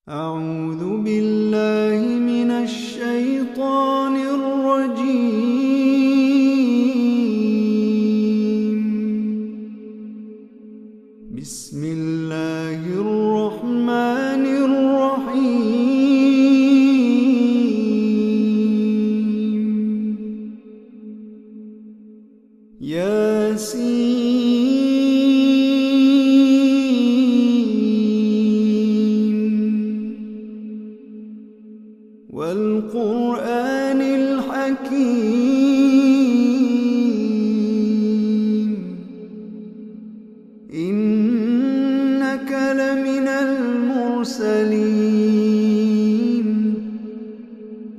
أعوذ بالله من الشيطان الرجيم. بسم الله الرحمن الرحيم. ياسين والقرآن الحكيم إنك لمن المرسلين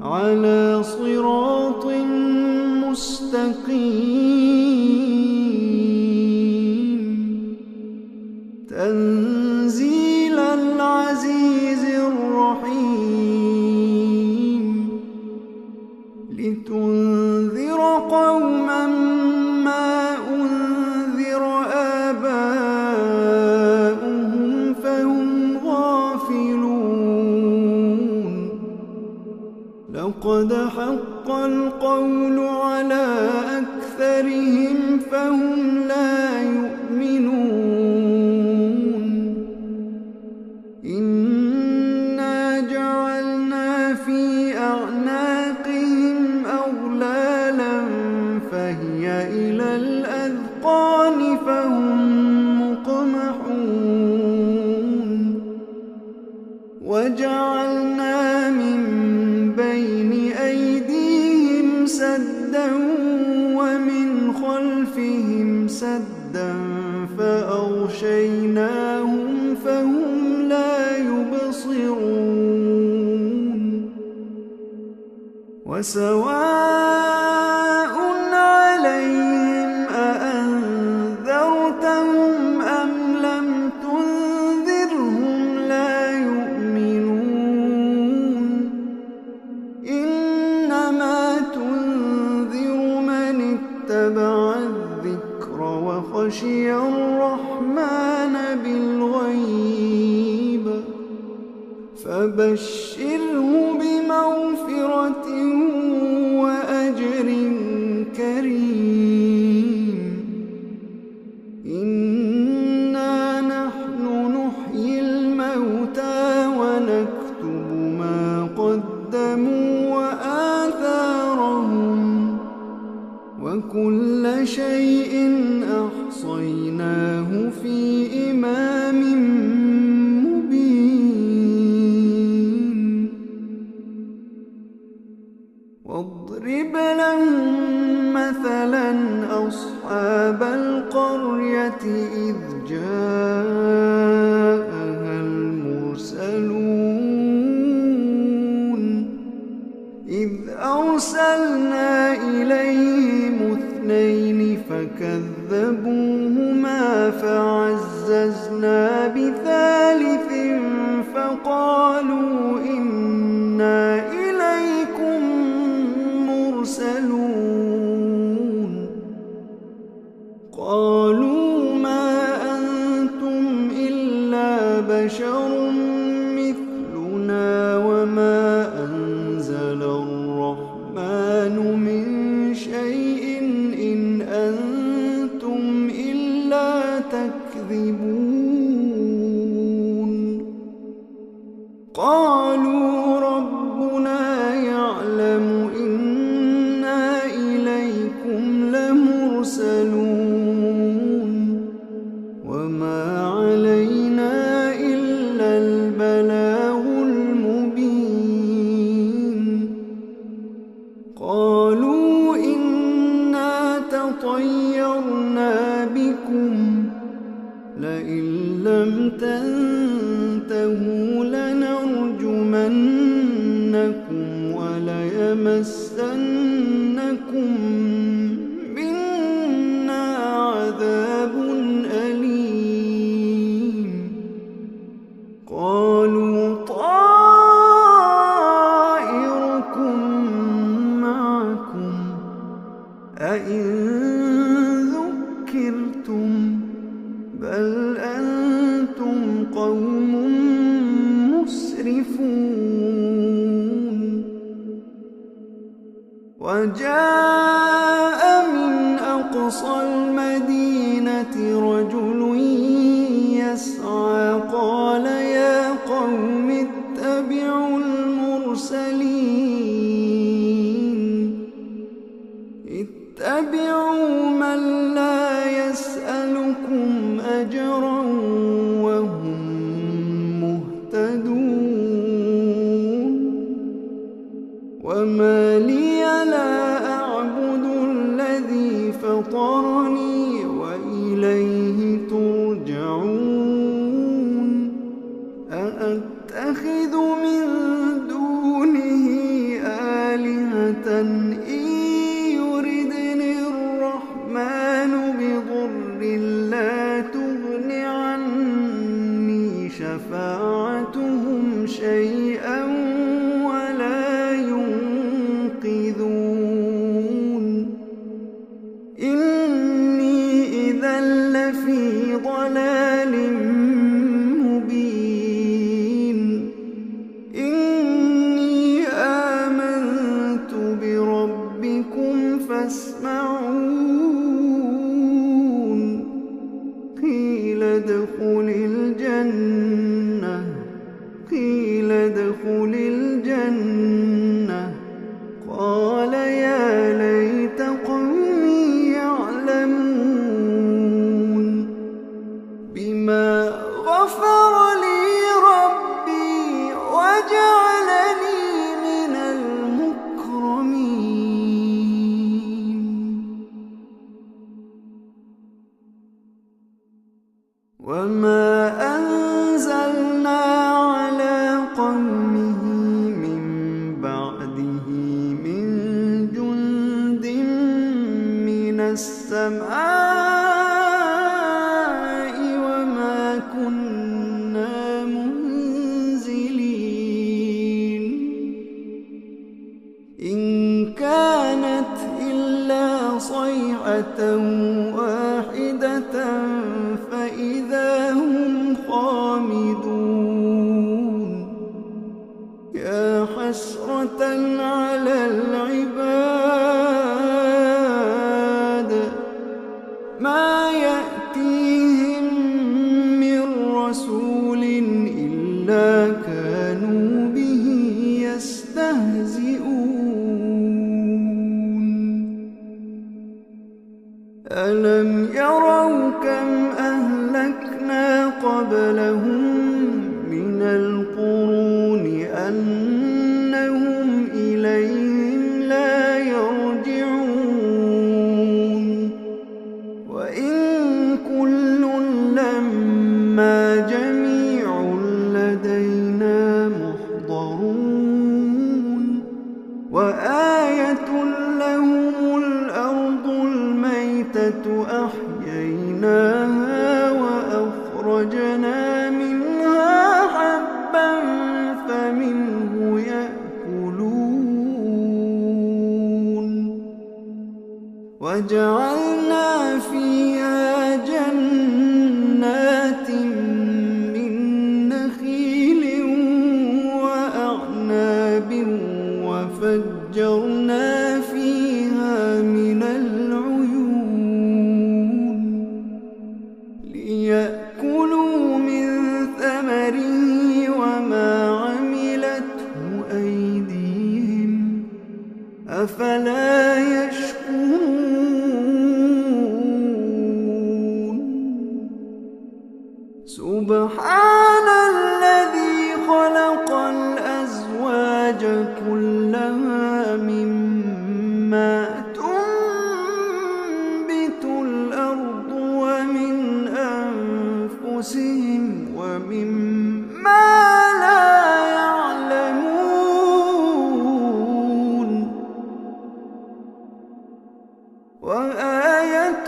على صراط مستقيم تنزيل العزيز الرحيم لتنذر قوما ما أنذر آباؤهم فهم غافلون لقد حق القول على أكثرهم فهم لا يؤمنون إنا جعلنا في أعناقهم أغلالا فهي إلى الأذقان فهم مقمحون وجعلنا من بين أيديهم سدا ومن خلفهم سدا فأغشيناهم فهم لا يبصرون وسواء عليهم أأنذرتهم أم لم تنذرهم لا يؤمنون إنما تنذر من اتبع الذكر وخشي الرحمن بالغيب فبشره بمغفرة وأجر كريم إنا نحن نحيي الموتى ونكتب ما قدموا وآثارهم وكل شيء أحصيناه في إمام مبين واضرب لهم مثلا أصحاب القرية إذ جاءها المرسلون إذ أرسلنا إليهم اثنين فكذبوهما فعززنا بثالث فقالوا إنا إليكم مرسلون قالوا ما أنتم إلا بشر مثلنا وما أنزل الرحمن من شيء إن أنتم إلا تكذبون قالوا ربنا يعلم إنا إليكم لمرسلون وما علينا إلا البلاغ المبين قالوا إنا تطيرنا بكم لئن لم تنتهوا لنرجمنكم وليمسنكم منا عذاب أليم قالوا طائركم معكم أئن ذكرتم بل أنتم قوم مسرفون وجاء من أقصى المدينة رجل يسعى قال يا قوم اتبعوا المرسلين اتبعوا من لا يسألكم أجرا وهم مهتدون وما لي لا أعبد الذي فطرني وإليه ترجعون أأتخذ من دونه آلهة إن يردني الرحمن بضر لا تغن عني شفاعتهم شيئا ولا ينقذون إني إذا لفي ضلال مبين إني آمنت بربكم فاسمعون قيل ادخل الجنة قال يا ليت قومي يعلمون بما غفر لي ربي وجعلني من المكرمين وما أنزلنا على قومه من بعده من جند من السماء وما كنا منزلين إن كانت إلا صيحة واحدة فإذا هم خامدون يا حسرة على العباد ما يأتيهم من رسول إلا كانوا به يستهزئون ألم يروا كم أهلكنا قبلهم من القرون أنهم إليهم لا يرجعون وإن كل لما جميع لدينا محضرون وآية لهم الأرض الميتة أحييناها وأخرجنا منها حبا فمنه يأكلون وجعلنا فيها جنات من نخيل وأعناب وفجرنا فيها من العيون ليأكلوا من ثمره وما عملته أيديهم أفلا يشكرون سبحان الذي خلق الأزواج كلها مما تنبت الأرض ومن أنفسهم ومما لا يعلمون وآية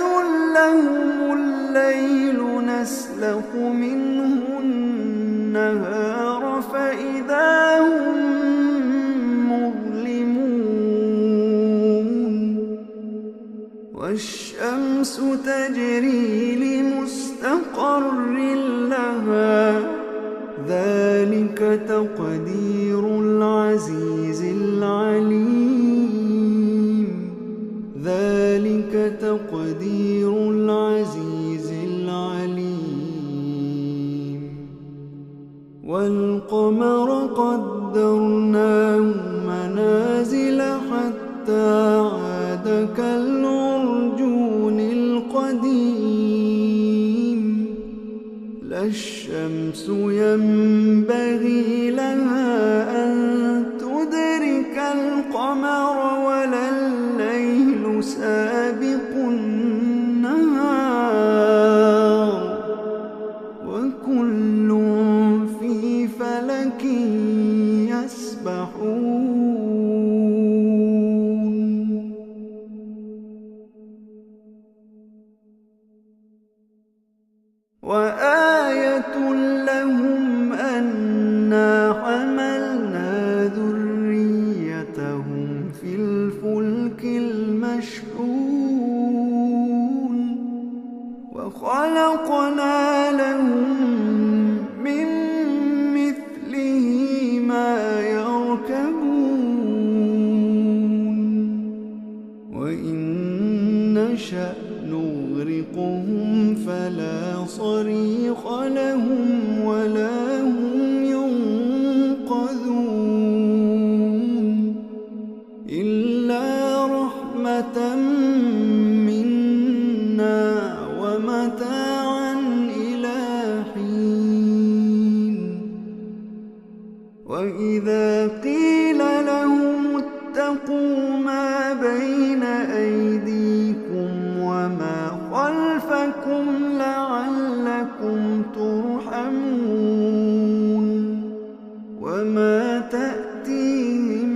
لهم الليل نسلخ منه النهار فإذا هم مظلمون والشمس تجري لمستقر لها ذلك تقدير العزيز العليم تقدير العزيز العليم. والقمر قدرناه منازل حتى عاد كالعرجون القديم. لا الشمس ينبغي لها أن تدرك القمر ولا الليل سابق النهار وكل في فلك يسبحون. وآية لهم أنا حملنا ذريتهم في الفلك المشحون وخلقنا لهم من مثله ما يركبون وإن نشأ نغرقهم فلا صريخ لهم ولا هم ينقذون إلا رحمة منا ومتاعا إلى حين. وإذا قيل لهم اتقوا ما بين أيديكم وما خلفكم لعلكم ترحمون وما تأتيهم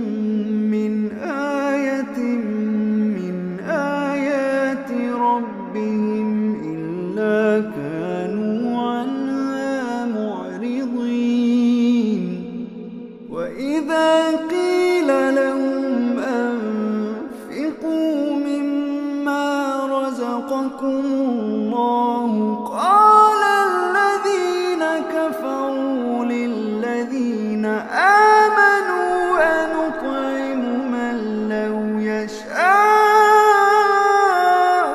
من آية من آيات ربهم إلا كانوا عنها معرضين. وإذا قيل لهم أنفقوا مما رزقكم الله قال الذين كفروا للذين آمنوا أنطعم من لو يشاء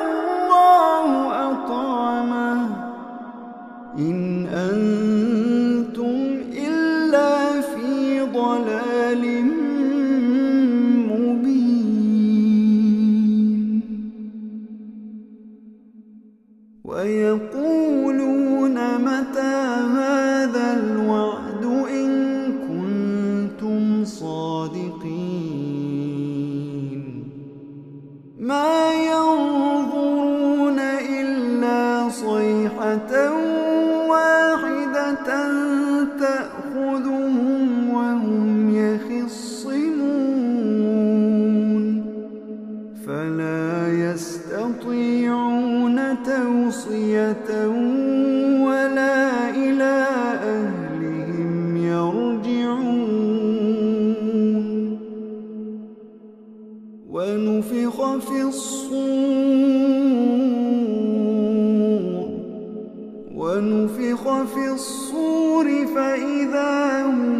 الله أطعمه إن أنتم إلا في ضلال مبين. ويقولون متى هذا الوعد إن كنتم صادقين. ما ينظرون إلا صيحة واحدة تأخذهم وهم يخصمون فلا يستطيعون توصية ولا إلى أهلهم يرجعون. ونفخ في الصور فإذا هم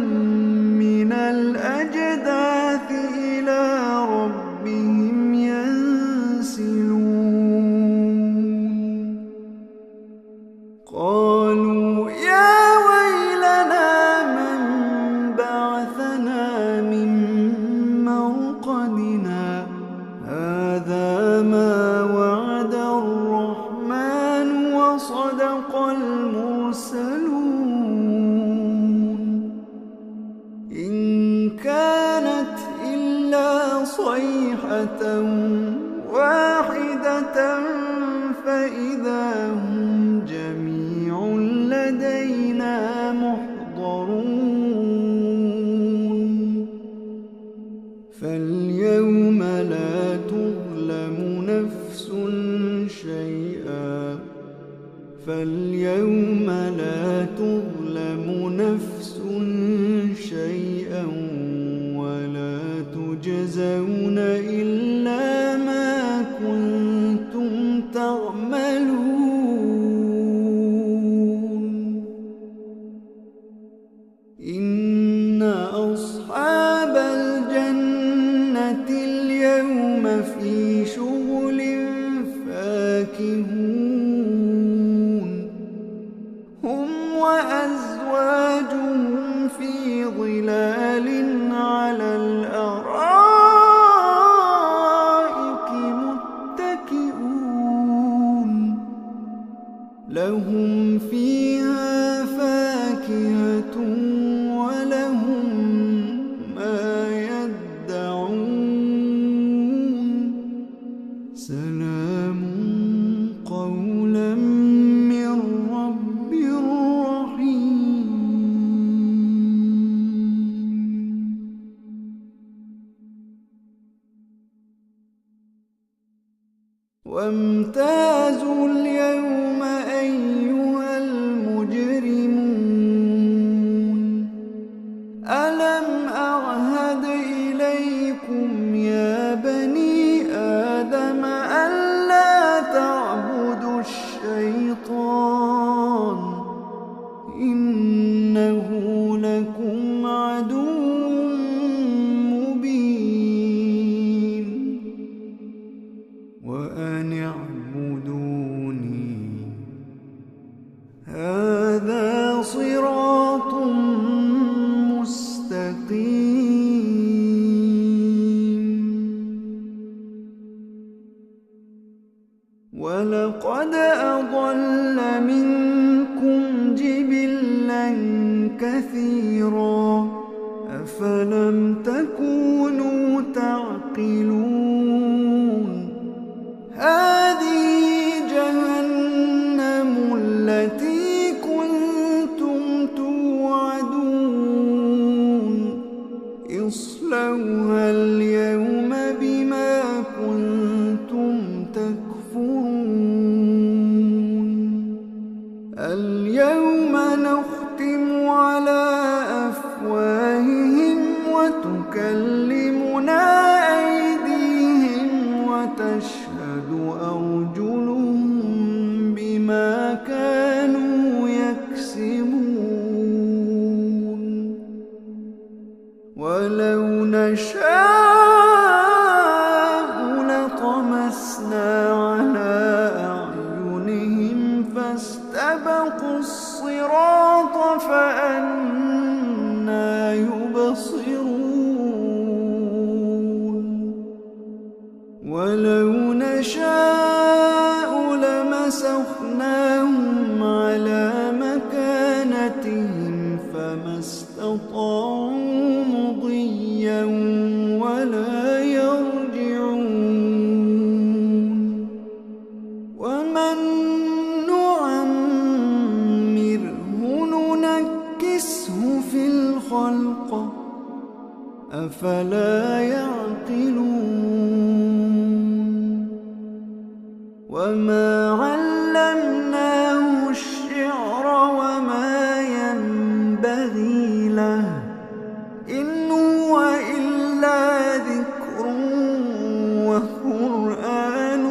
من الأجداث إلى ربهم ينسلون. قالوا يا ويلنا من بعثنا من مرقدنا هذا ما وعد الرحمن وصدق المرسلون. إن كانت إلا صيحة واحدة فإذا هم جميع لدينا محضرون. فاليوم لا تظلم نفس شيئا ولا تجزون إلا ما كنتم تعملون. إن أصحاب الجنة اليوم في شغل وامتازوا اليوم أيها المجرمون ألم أعهد إليكم يا بني آدم ألا تعبدوا الشيطان إنه لكم عدو مبين وأن اعبدوني هذا صراط مستقيم ولقد أضل منكم جبلا كثيرا أفلم تكونوا تعقلون هذه جهنم التي كنتم توعدون اصلوها اليوم بما كنتم تكفرون اليوم نختم على أفواههم وتكلمنا أيديهم وتشهد أرجلهم بما كانوا يكسبون ولو نشاء لطمسنا على أعينهم فاستبقوا الصراط فأنى يبصرون ولو نشاء لمسخناهم على مكانتهم فما استطاعوا مضيا ولا يرجعون ومن نعمره ننكسه في الخلق أفلا يعقلون وما علمناه الشعر وما ينبغي له إن هو إلا ذكر وقرآن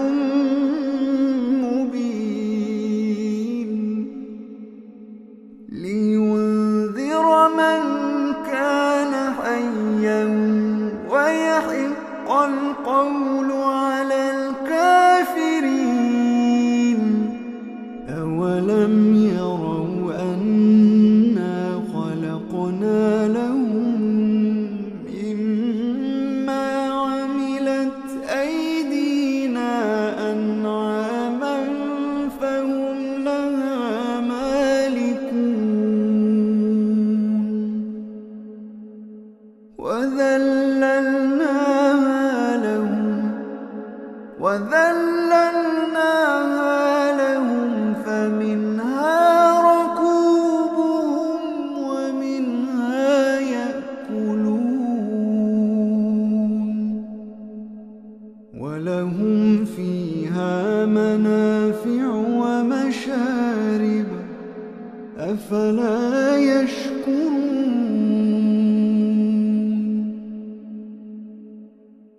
مبين لينذر من كان حيا ويحق القول على الكافرين أولم يروا أنا خلقنا لهم مما عملت أيدينا أنعاما فهم لها مالكون وذللناها لهم فمنها ركوبهم ومنها يأكلون ولهم فيها منافع ومشارب أفلا يشكرون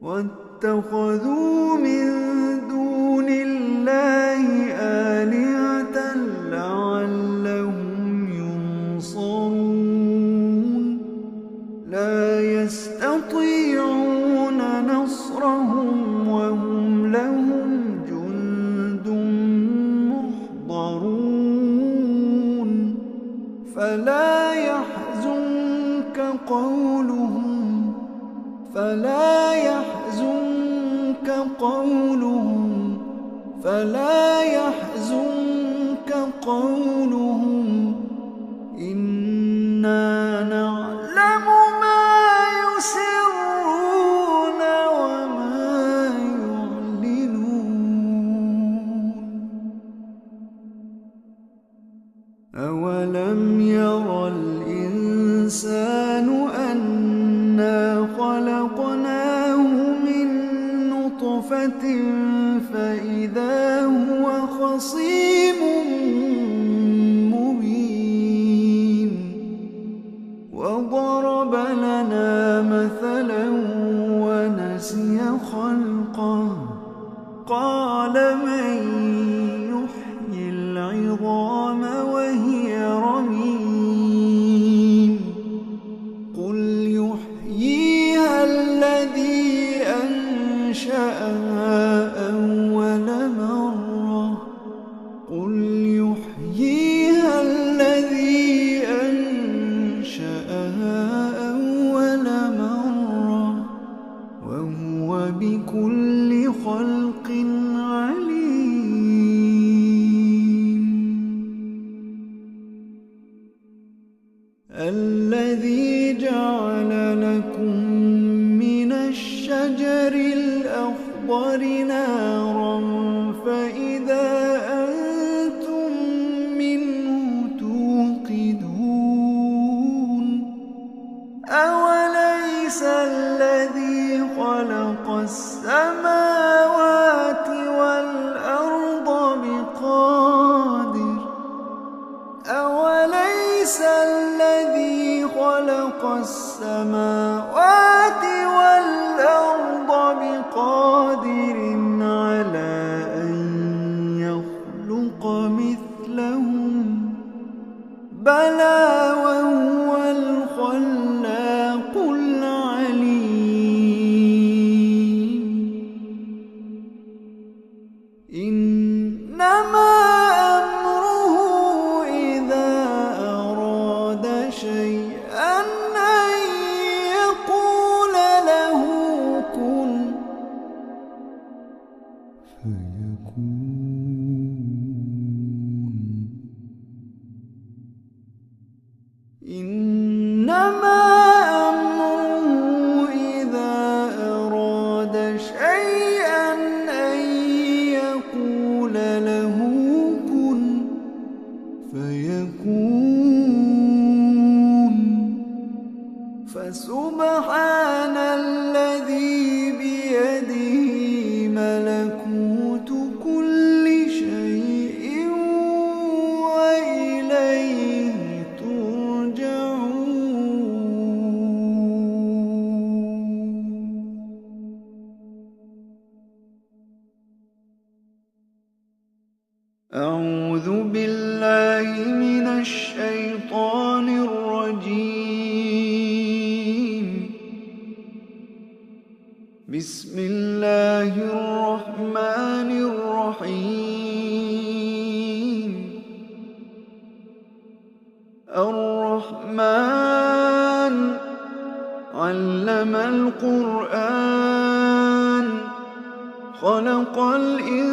واتخذوا من دون الله آلهة لعلهم ينصرون لا يستطيعون نصرهم وهم لهم جند محضرون فلا يحزنك قولهم إنا نعلم ما يسرون وما يعلنون أولم ير الإنسان أنا خلقناه من نطفة فإذا ضرب لنا مثلا ونسي خلقه قال من يحيي العظام وهي رميم قل يحييها الذي أنشأها أول مرة قل يحييها الذي أنشأها أول مرة وهو بكل خلق عليم الذي جعل لكم من الشجر الأخضر نارا فإذا أنتم منه توقدون أوليس الذي خلق السماوات والأرض بقادر أوليس الذي خلق السماوات والأرض بقادر على أن يخلق مثلهم بلى وهو الخلاق العليم إنما أمره إذا أراد شيئا أن يقول له كن فيكون إنما أمره إذا أراد شيئا أن يقول له كن فيكون فسبحان الذي بيده ملكوت كل شيء وإليه أعوذ بالله من الشيطان الرجيم بسم الله الرحمن الرحيم الرحمن علم القرآن خلق الإنسان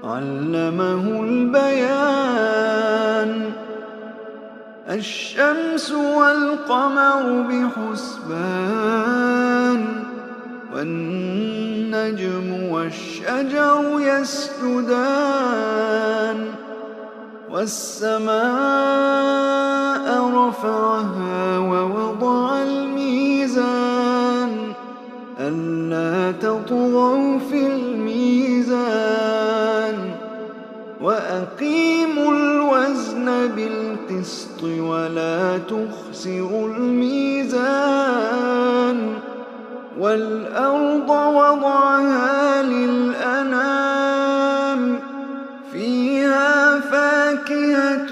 علمه البيان الشمس والقمر بحسبان والنجم والشجر يسجدان والسماء رفعها ووضع الميزان ألا تطغوا في الميزان وأقيموا الوزن بالقسط ولا تخسروا الميزان والأرض وضعها للأنام فيها فاكهة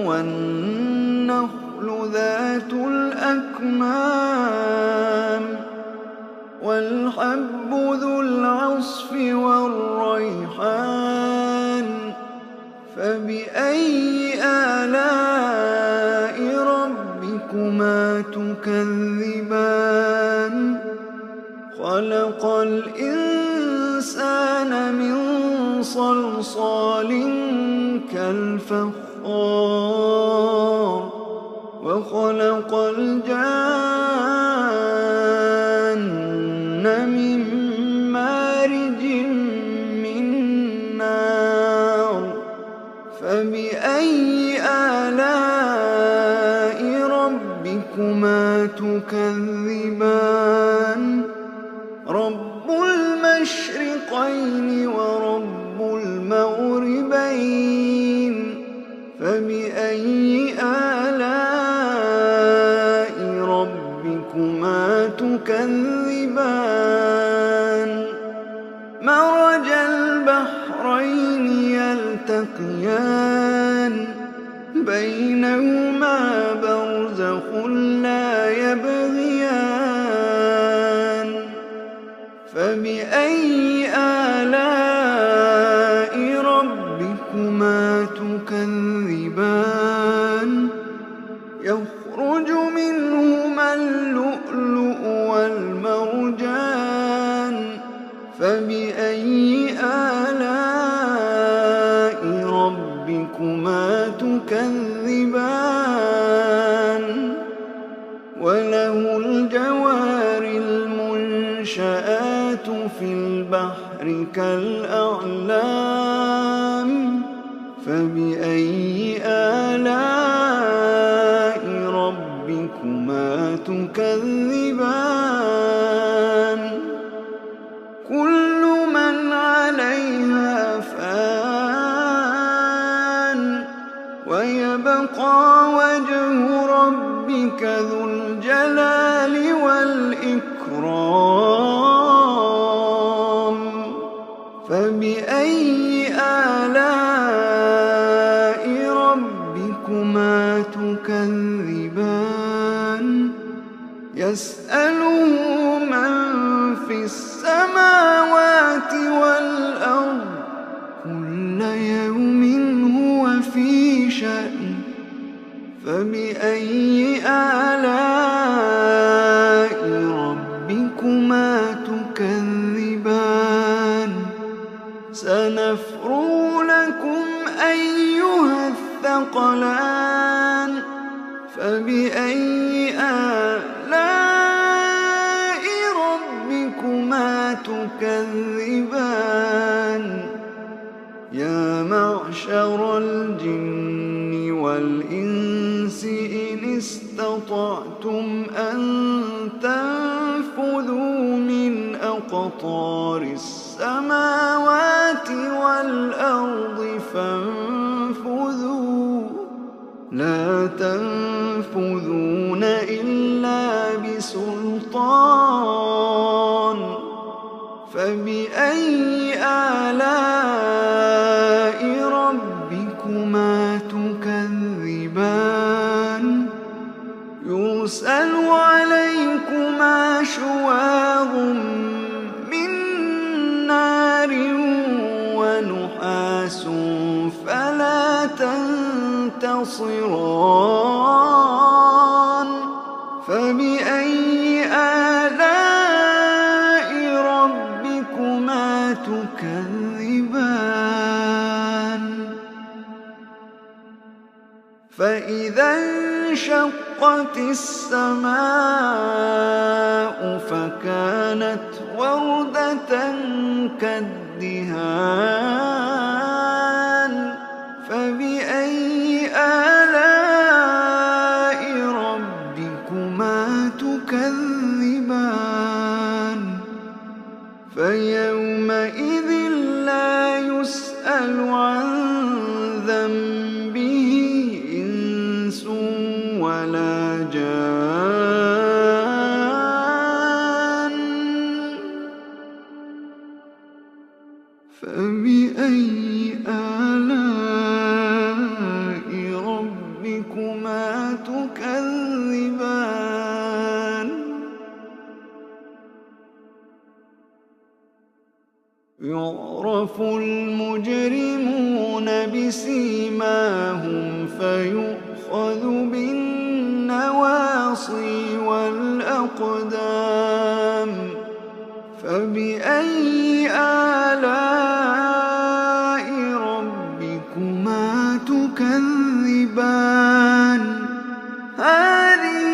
والنخل ذات الأكمام والحب ذو العصف والريحان فبأي آلاء ربكما تكذبان خلق الإنسان من صلصال كالفخار وخلق الجان من مارج من نار فبأي آلاء ربكما تكذبان رب المشرقين ورب المغربين فبأي آلاء بينهما برزخ لا يبغيان فبأي آلاء ربكما تكذبان يخرج منهما اللؤلؤ والمرجان فبأي آلاء ربكما تكذبان وله الجوار المنشآت في البحر كالأعلام فبأي آلاء ربكما تكذبان كل من عليها فان ويبقى وجه ربك ذو الجلال والإكرام فبأي آلاء ربكما تكذبان يسأله من في السماوات والأرض كل يوم هو في شأن فبأي آلاء ربكما تكذبان سنفرغ لكم أيها الثقلان فبأي آلاء ربكما تكذبان يا معشر الجن والإنس إن استطعتم أن تنفذوا من أقطار السماوات والأرض فانفذوا لا تنفذون إلا بسلطان فبأي آلاء ربكما تكذبان يرسل عليكما شواظ من نار ونحاس فلا تنتصران فبأي آلاء ربكما تكذبان فإذا انشقت السماء فكانت وردة كالدهان فبأي آلاء ربكما تكذبان فيومئذ لا يسأل عن ذنبه إنس ولا جان فبأي آلاء ربكما تكذبان يعرف المجرمون بسيماهم فيؤخذ بالنواصي والأقدام فبأي آلاء ربكما تكذبان هذه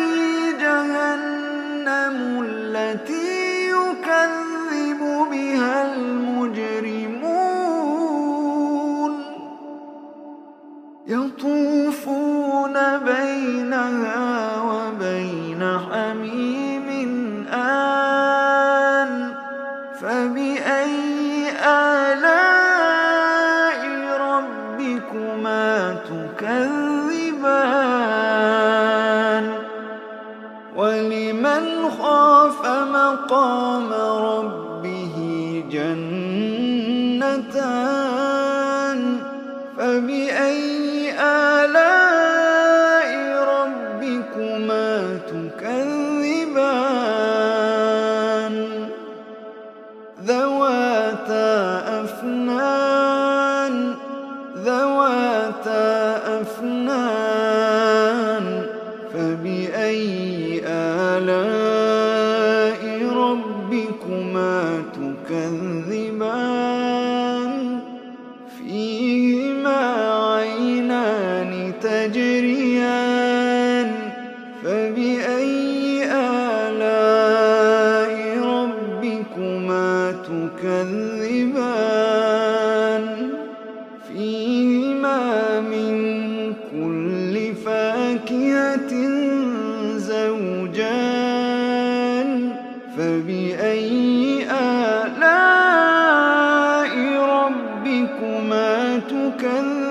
جهنم التي يكذب بها المجرمون يطوفون بينها وبين حميم آن فبأي آلاء ربكما تكذبان ولمن خاف مقام ربه جنتان فبأي آلاء فاكهة زوجان فبأي آلاء ربكما تكذبان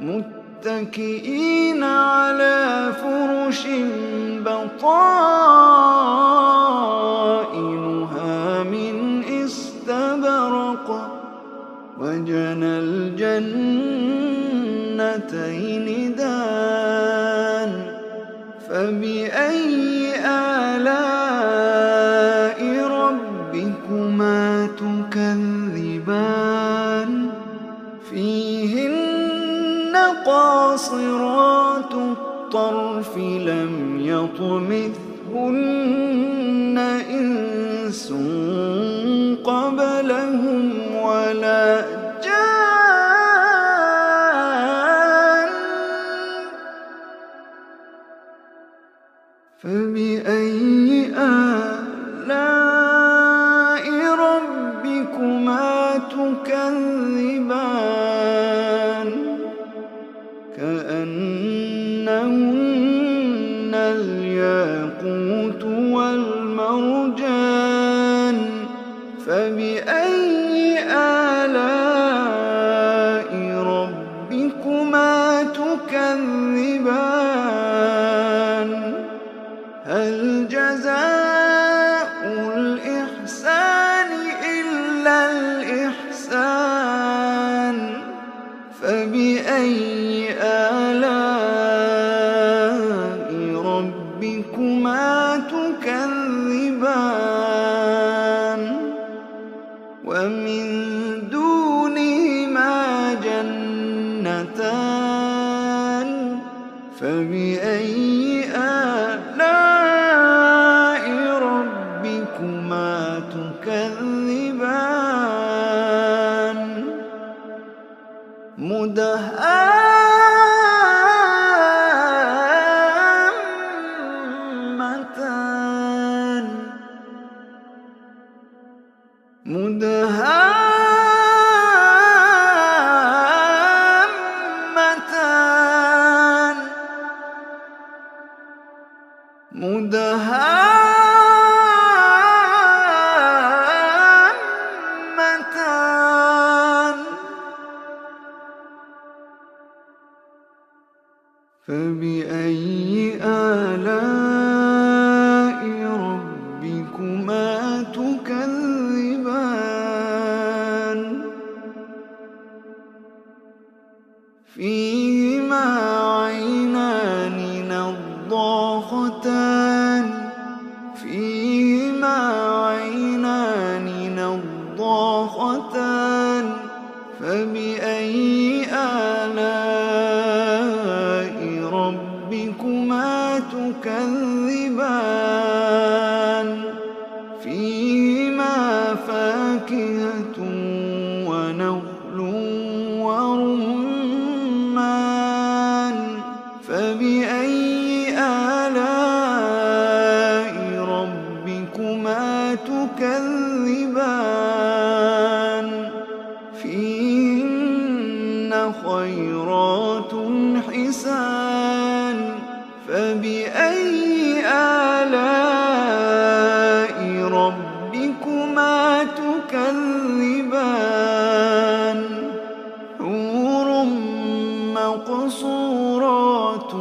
متكئين على فرش بطائنها من استبرق وجنى الجنتين دان فبأي آلاء ربكما تكذبان فيهن قاصرات الطرف لم يطمثهن إنس قبلهم ولا جان فبأي آلاء ربكما تكذبان كأنهن الياقوت والمرجان فبأي آلاء ربكما تكذبان هل جزاء الإحسان إلا الإحسان فبأي آلاء ربكما تكذبان ومن دونهما جنتان فبأي آلاء ربكما تكذبان مدهامتان مدهامتان فبأي آلاء ربكما تكذبان فيهما عينان نضاختان فيهما عينان نضاختان فبأي آلاء ربكما تكذبان فيهما فاكهة ونخل ورمان فبأي آلاء ربكما تكذبان فيهن خيرات حسان فبأي آلاء ربكما تكذبان حور مقصورات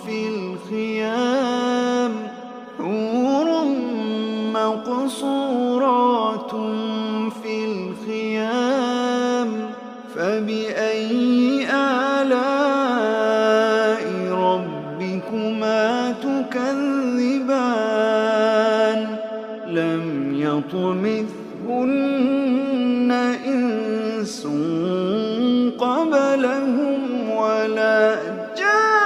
في الخيام حور مقصورات في الخيام فبأي آلاء ربكما تكذبان لم يطمثهن إنس قبلهم ولا جان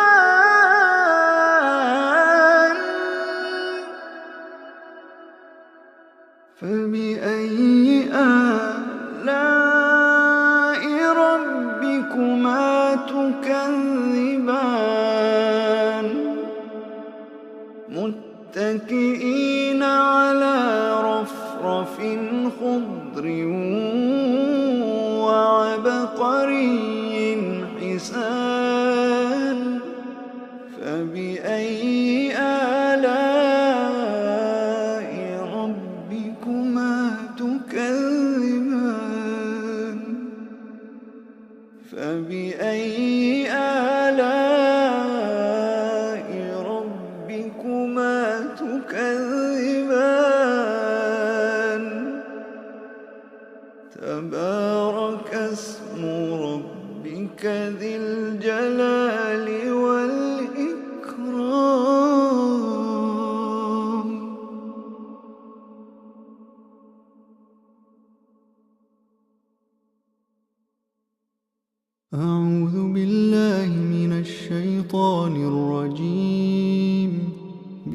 فبأي آلاء ربكما تكذبان متكئين على رفرف خضر وعبقري حسان فبأي آلاء ربكما تكذبان فبأي آلاء ربكما تكذبان تبارك اسم ربك ذي الجلال والإكرام. أعوذ بالله من الشيطان الرجيم.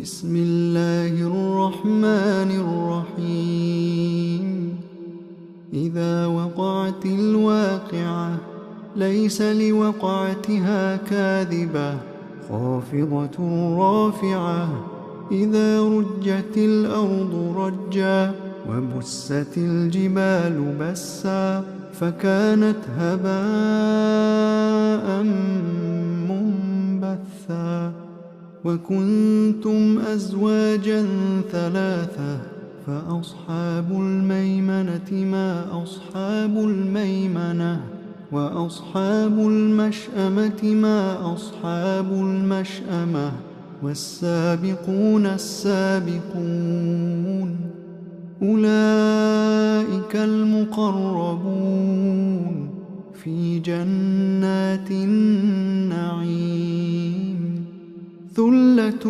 بسم الله الرحمن الرحيم. إذا وقعت الواقعة ليس لوقعتها كاذبة خافضة رافعة. إذا رجت الأرض رجا وبست الجبال بسا فكانت هباء منبثا. وكنتم أزواجا ثلاثة فأصحاب الميمنة ما أصحاب الميمنة وأصحاب المشأمة ما أصحاب المشأمة والسابقون السابقون أولئك المقربون في جنات النعيم. ثلة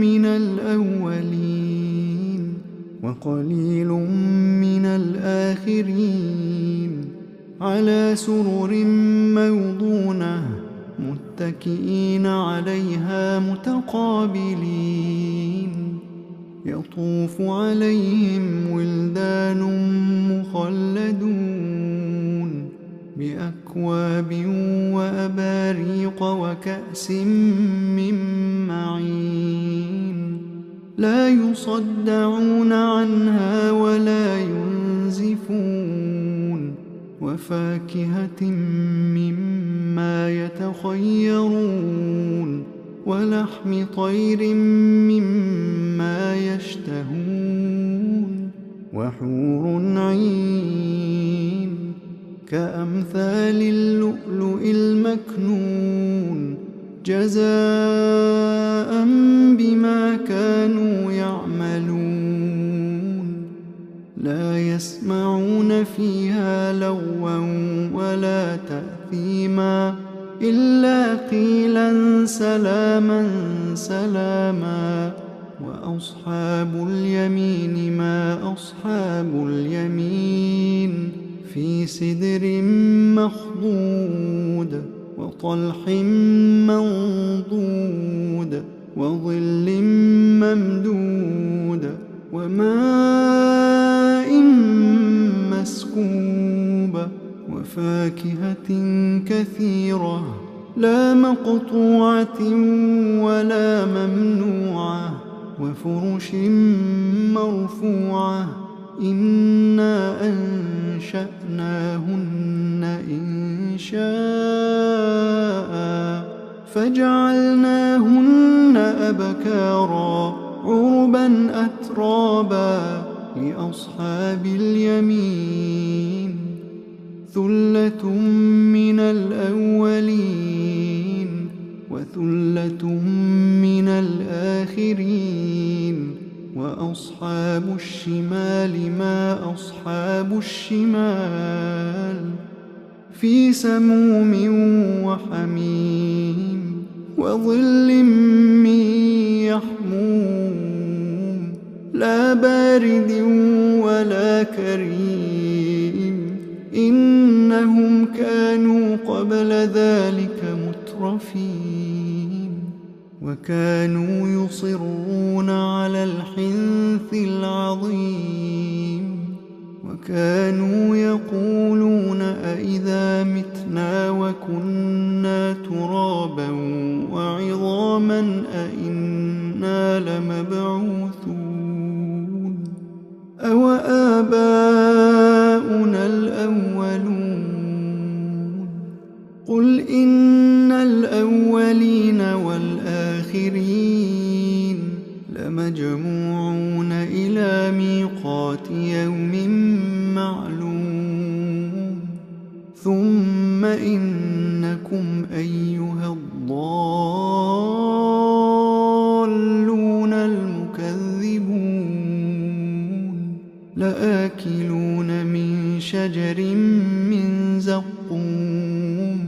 من الأولين وقليل من الآخرين على سرر موضونة متكئين عليها متقابلين. يطوف عليهم ولدان مخلدون بأكواب وأباريق وكأس من معين لا يصدعون عنها ولا ينزفون. وفاكهة مما يتخيرون ولحم طير مما يشتهون وحور عين كأمثال اللؤلؤ المكنون جزاء بما كانوا يعملون. لا يسمعون فيها لغوا ولا تأثيما إلا قيلا سلاما سلاما. وأصحاب اليمين ما أصحاب اليمين في سدر مخضود وطلح منضود وظل ممدود وماء مسكوب وفاكهة كثيرة لا مقطوعة ولا ممنوعة وفرش مرفوعة. إنا أنشأناهن إنشاء فجعلناهن أبكارا عربا أترابا لأصحاب اليمين. ثلة من الأولين وثلة من الآخرين. وأصحاب الشمال ما أصحاب الشمال في سموم وحميم وظل من يحموم لا بارد ولا كريم. إنهم كانوا قبل ذلك مترفين وكانوا يصرون على الحنث العظيم وكانوا يقولون أئذا متنا وكنا ترابا وعظاما أئنا لمبعوثون أو آباؤنا الأولون. قل إن الأولين والآخرين الآخرين لمجموعون إلى ميقات يوم معلوم ثم إنكم أيها الضالون المكذبون لآكلون من شجر من زقوم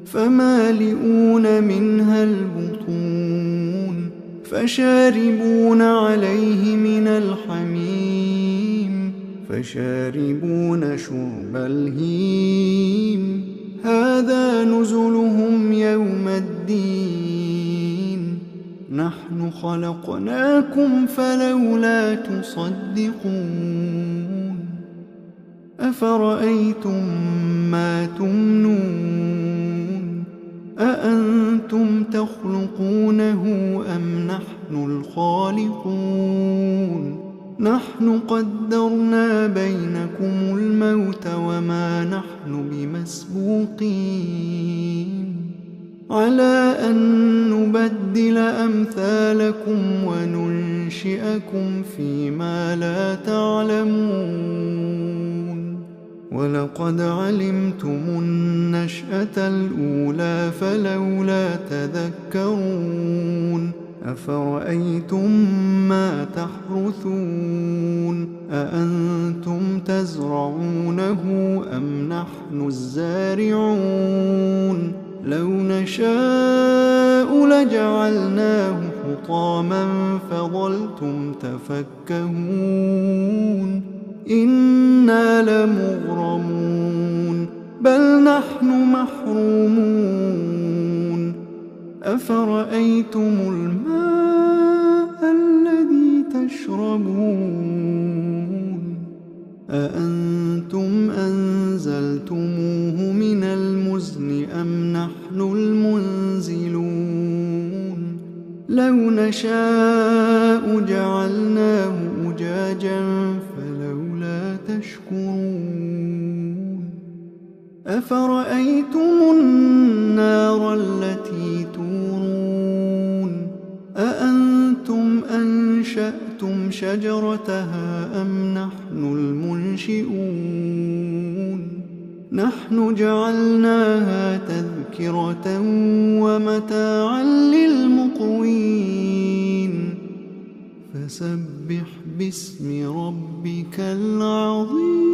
فمالئون منها البطون فشاربون عليه من الحميم فشاربون شرب الهيم هذا نزلهم يوم الدين نحن خلقناكم فلولا تصدقون أفرأيتم ما تمنون أأنتم تخلقونه أم نحن الخالقون نحن قدرنا بينكم الموت وما نحن بمسبوقين على أن نبدل أمثالكم وننشئكم فيما لا تعلمون ولقد علمتم النشأة الأولى فلولا تذكرون أفرأيتم ما تحرثون أأنتم تزرعونه أم نحن الزارعون لو نشاء لجعلناه حطاما فظلتم تفكهون إنا لمغرمون بل نحن محرومون أفرأيتم الماء الذي تشربون أأنتم أنزلتموه من المزن أم نحن المنزلون لو نشاء جعلناه أجاجا فلولا تشكرون أفرأيتم النار التي تورون أأنتم أنشأتم شجرتها أم نحن المنشئون نحن جعلناها تذكرة ومتاعا للمقوين فسبح باسم ربك العظيم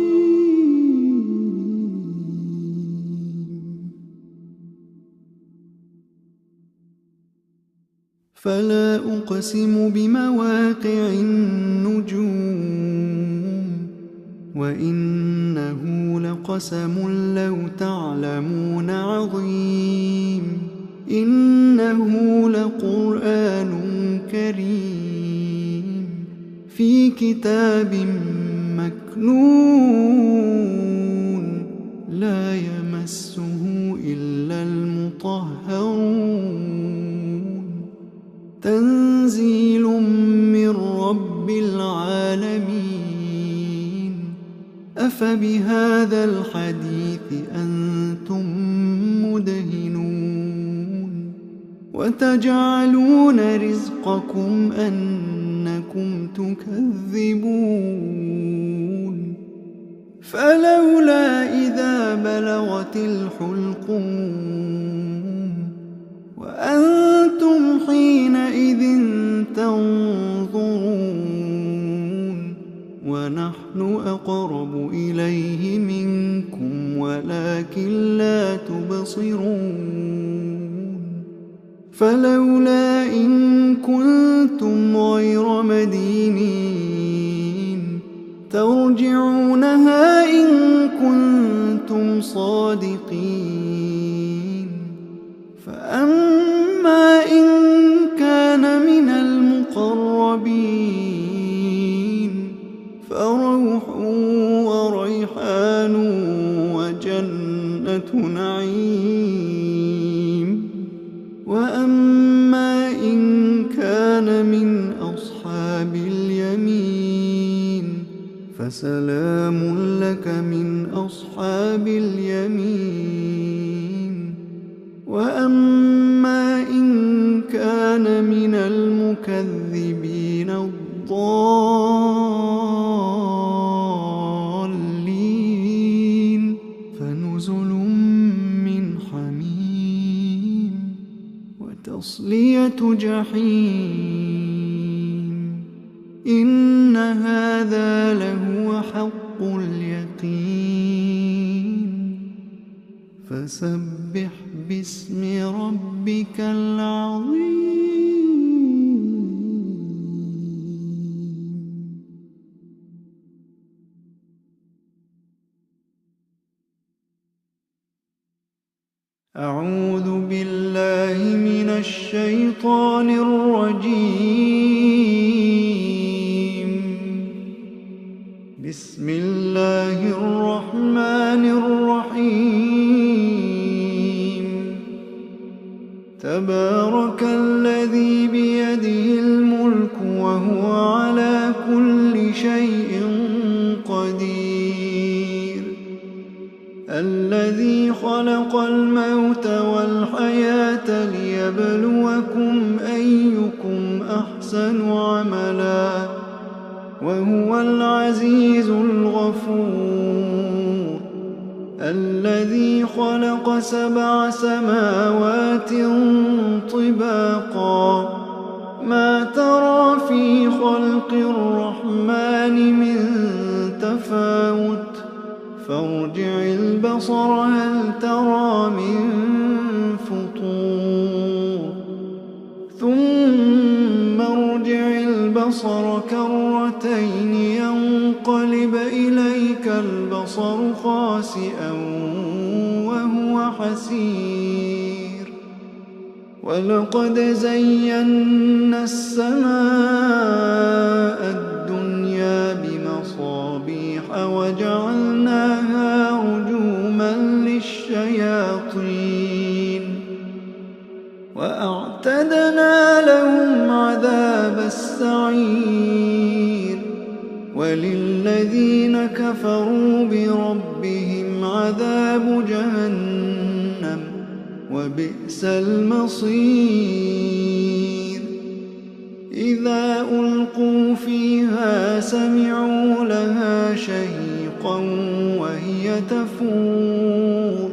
فلا أقسم بمواقع النجوم وإنه لقسم لو تعلمون عظيم إنه لقرآن كريم في كتاب مكنون لا يمسه إلا المطهرون تنزيل من رب العالمين أفبهذا الحديث أنتم مدهنون وتجعلون رزقكم أنكم تكذبون فلولا إذا بلغت الحلقوم وأنتم حينئذ تنظرون ونحن أقرب إليه منكم ولكن لا تبصرون فلولا إن كنتم غير مدينين ترجعونها إن كنتم صادقين فأما إن كان من المقربين فروح وريحان وجنة نعيم وأما إن كان من أصحاب اليمين فسلام لك من أصحاب اليمين وأما إن كان من تصلية جحيم إن هذا لهو حق اليقين فسبح باسم ربك العظيم. أعوذ بالله من الشيطان الرجيم. بسم الله الرحمن الرحيم. تبارك الذي بيده الملك وهو على كل شيء قدير. الذي خلق الموت والحياة ليبلوكم أيكم أحسن عملا وهو العزيز الغفور. الذي خلق 7 سماوات طباقا ما ترى في خلق الرحمن من تفاوت فارجع البصر هل ترى من فطور ثم ارجع البصر كرتين ينقلب إليك البصر خاسئا وهو حسير. ولقد زينا السماء الدنيا بمصابيح وجعلناها رجوما للشياطين وأعتدنا لهم عذاب السعير. وللذين كفروا بربهم عذاب جهنم وبئس المصير. إذا ألقوا فيها سمعوا لها شهيقا وهي تفور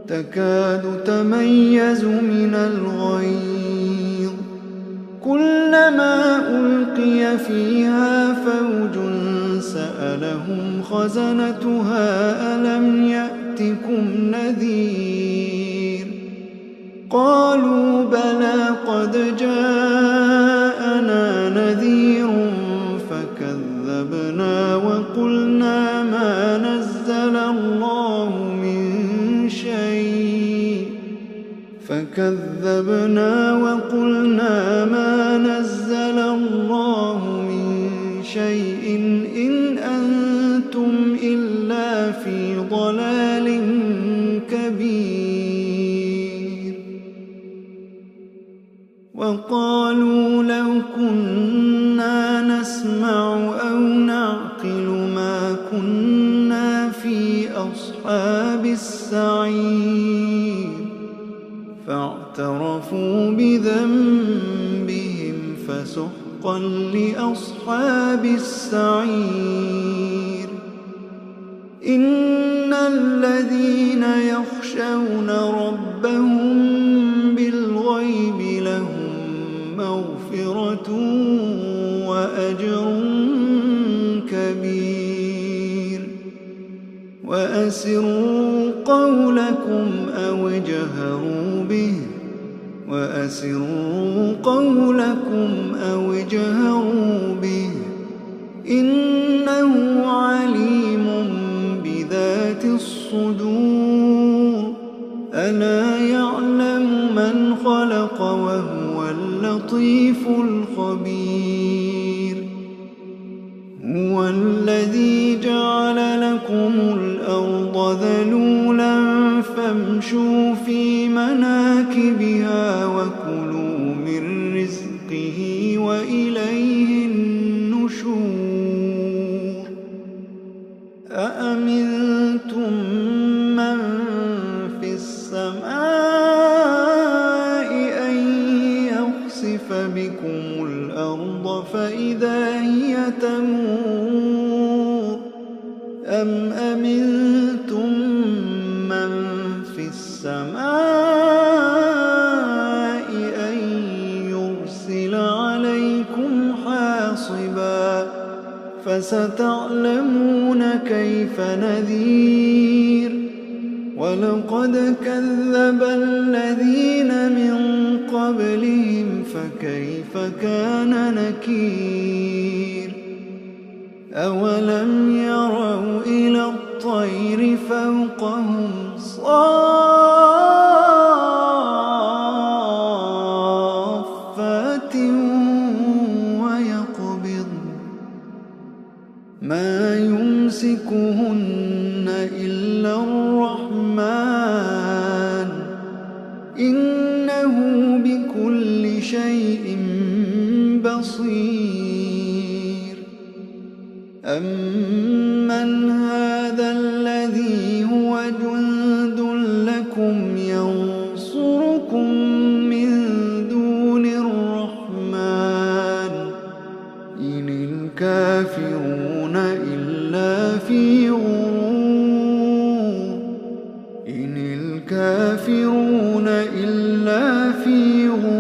تكاد تميز من الغيظ. كلما ألقي فيها فوج سألهم خزنتها ألم يأتكم نذير قالوا بلى قد جاءنا نذير فكذبنا وقلنا ما نزل الله من شيء إن أنتم إلا في ضلال كبير. وقالوا لو كنا نسمع أو نعقل ما كنا في أصحاب السعير فاعترفوا بذنبهم فسحقا لأصحاب السعير. إن الذين يخشون ربهم بالغيب لهم مغفرة وأجر كبير. وأسروا قولكم أو اجهروا به إنه عليم بذات الصدور. ألا يعلم من خلق وهو اللطيف الخبير. هو الذي جعل لكم الأرض ذلولا فامشوا في مناكبها وكلوا من رزقه وإليه النشور. أأمنتم من في السماء أن يخسف بكم الأرض فإذا هي تمور أم أمنتم من في السماء فستعلمون كيف نذير ولقد كذب الذين من قبلهم فكيف كان نكير أولم يروا إلى الطير فوقهم صافات ويقبض ما يمسكهن إلا الرحمن إنه بكل شيء بصير أمن هذا الذي هو جند لكم ينصركم من دون الرحمن إن الكافرون إلا في غرور إن الكافرون إلا في غرور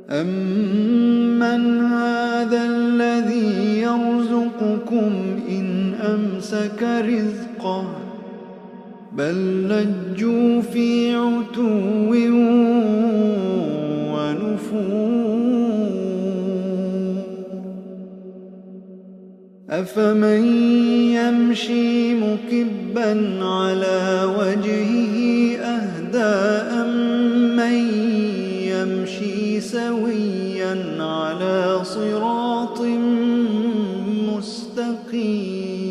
أمن هذا الذي يرزقكم إن أمسك رزقه بل لجوا في عتو ونفور أفمن يمشي مكبا على وجهه أهدى أمن يمشي سويا على صراط مستقيم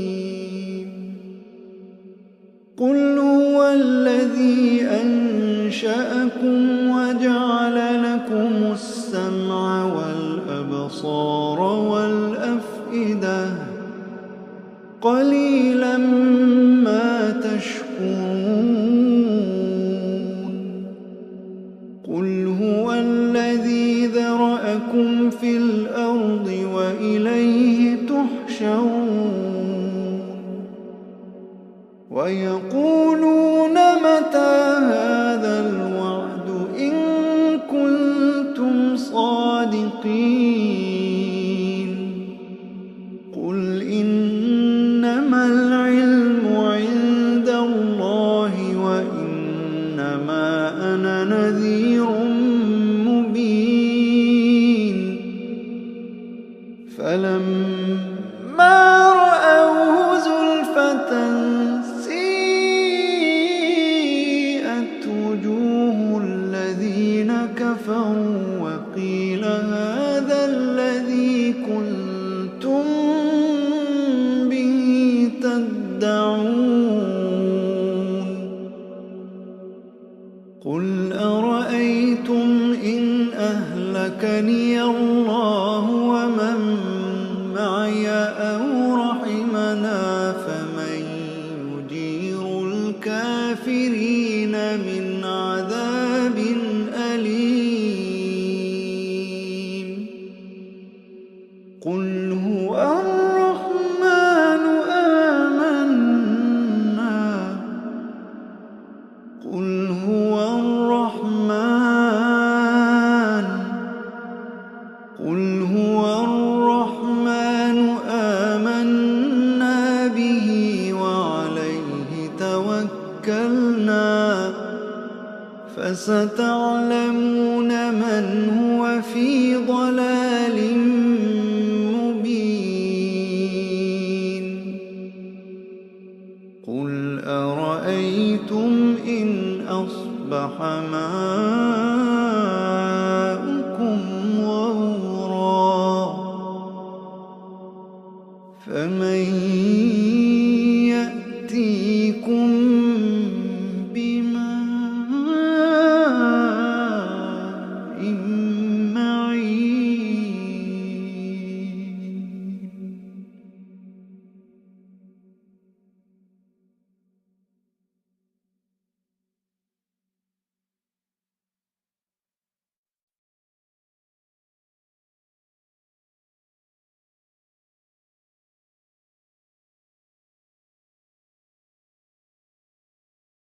قل هو الذي أنشأكم وجعل لكم السمع والأبصار والأفئدة قليلا ما تشكرون قل هو الذي ذرأكم في الأرض وإليه تحشرون ويقولون متى هذا الوعد إن كنتم صادقين قل إنما العلم عند الله وإنما أنا نذير مبين فلما رأوه زلفة سيئت وجوه الذين كفروا وقيل هذا الذي كنتم به تدعون قل أرأيتم إن أهلكني الله ومن معي أو رحمنا فمن يجير الكافرين من عذاب أليم قل هو الرحمن آمنا قل هو الرحمن قل هو الرحمن آمنا به وعليه توكلنا فستعلمون من هو في ضلال مبين قل أرأيتم إن أصبح ماؤكم